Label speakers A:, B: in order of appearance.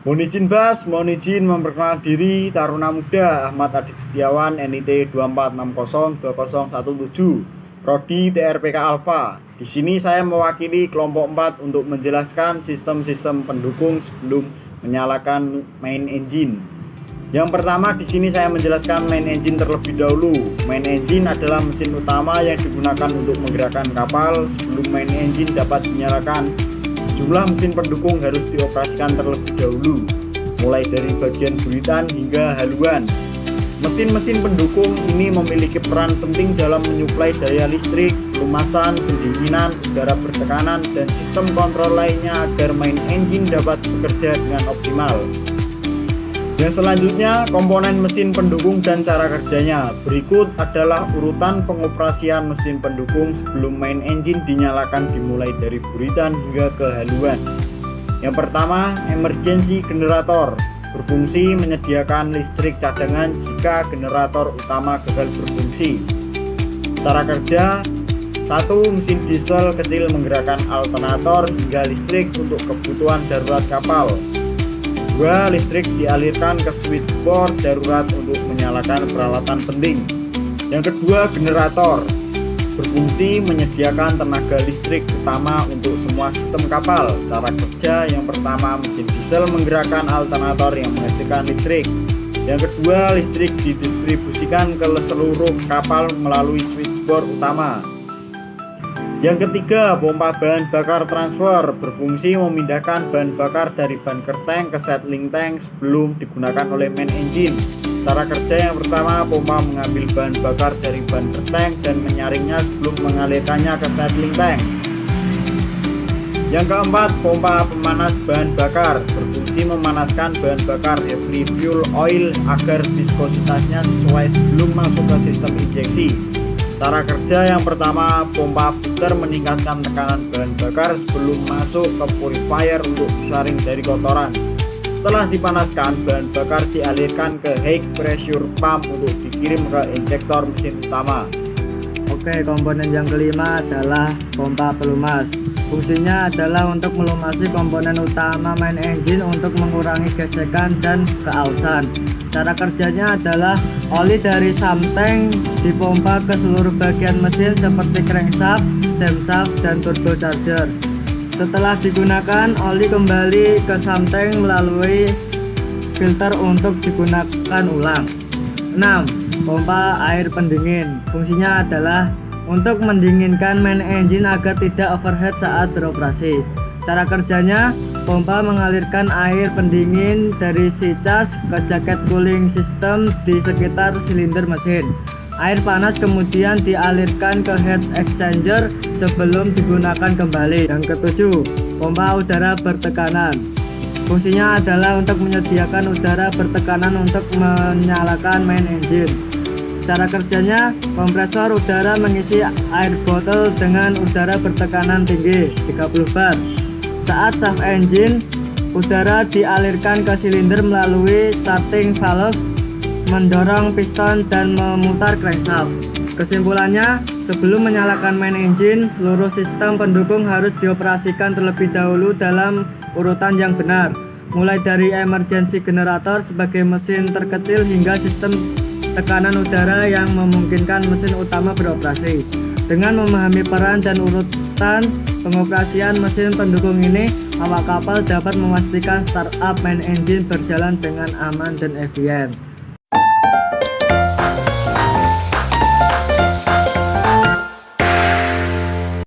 A: Mohon izin Bas, mohon izin memperkenalkan diri Taruna Muda Ahmad Adit Setiawan NIT 24602017 Prodi TRPK Alpha. Di sini saya mewakili kelompok 4 untuk menjelaskan sistem-sistem pendukung sebelum menyalakan main engine. Yang pertama di sini saya menjelaskan main engine terlebih dahulu. Main engine adalah mesin utama yang digunakan untuk menggerakkan kapal. Sebelum main engine dapat dinyalakan, sejumlah mesin pendukung harus dioperasikan terlebih dahulu, mulai dari bagian buritan hingga haluan. Mesin-mesin pendukung ini memiliki peran penting dalam menyuplai daya listrik, pelumasan, pendinginan, udara bertekanan, dan sistem kontrol lainnya agar main engine dapat bekerja dengan optimal. Yang selanjutnya, komponen mesin pendukung dan cara kerjanya. Berikut adalah urutan pengoperasian mesin pendukung sebelum main engine dinyalakan, dimulai dari buritan hingga ke haluan. Yang pertama, emergency generator. Berfungsi menyediakan listrik cadangan jika generator utama gagal berfungsi. Cara kerja: 1. Mesin diesel kecil menggerakkan alternator hingga listrik untuk kebutuhan darurat kapal. 2. Listrik dialirkan ke switchboard darurat untuk menyalakan peralatan penting. Yang kedua, generator. Berfungsi menyediakan tenaga listrik utama untuk semua sistem kapal. Cara kerja: yang pertama, mesin diesel menggerakkan alternator yang menghasilkan listrik. Yang kedua, listrik didistribusikan ke seluruh kapal melalui switchboard utama. Yang ketiga, pompa bahan bakar transfer. Berfungsi memindahkan bahan bakar dari bunker tank ke settling tank sebelum digunakan oleh main engine. Cara kerja: yang pertama, pompa mengambil bahan bakar dari bunker tank dan menyaringnya sebelum mengalirkannya ke settling tank. Yang keempat, pompa pemanas bahan bakar. Berfungsi memanaskan bahan bakar heavy fuel oil agar viskositasnya sesuai sebelum masuk ke sistem injeksi. Cara kerja: yang pertama, pompa filter meningkatkan tekanan bahan bakar sebelum masuk ke purifier untuk disaring dari kotoran. Setelah dipanaskan, bahan bakar dialirkan ke high pressure pump untuk dikirim ke injektor mesin utama.
B: Oke, komponen yang kelima adalah pompa pelumas. Fungsinya adalah untuk melumasi komponen utama main engine untuk mengurangi gesekan dan keausan. Cara kerjanya adalah oli dari sump tank dipompa ke seluruh bagian mesin seperti crankshaft, camshaft, dan turbocharger. Setelah digunakan, oli kembali ke sump tank melalui filter untuk digunakan ulang. 6. Pompa air pendingin. Fungsinya adalah untuk mendinginkan main engine agar tidak overheat saat beroperasi. Cara kerjanya: pompa mengalirkan air pendingin dari si cas ke jaket cooling system di sekitar silinder mesin. Air panas kemudian dialirkan ke heat exchanger sebelum digunakan kembali. Yang ketujuh, pompa udara bertekanan. Fungsinya adalah untuk menyediakan udara bertekanan untuk menyalakan main engine. Cara kerjanya: kompresor udara mengisi air botol dengan udara bertekanan tinggi 30 bar. Saat shaft engine, udara dialirkan ke silinder melalui starting valve, mendorong piston dan memutar crankshaft. Kesimpulannya, sebelum menyalakan main engine, seluruh sistem pendukung harus dioperasikan terlebih dahulu dalam urutan yang benar, mulai dari emergency generator sebagai mesin terkecil hingga sistem tekanan udara yang memungkinkan mesin utama beroperasi. Dengan memahami peran dan urutan pengoperasian mesin pendukung ini, awak kapal dapat memastikan startup main engine berjalan dengan aman dan efisien.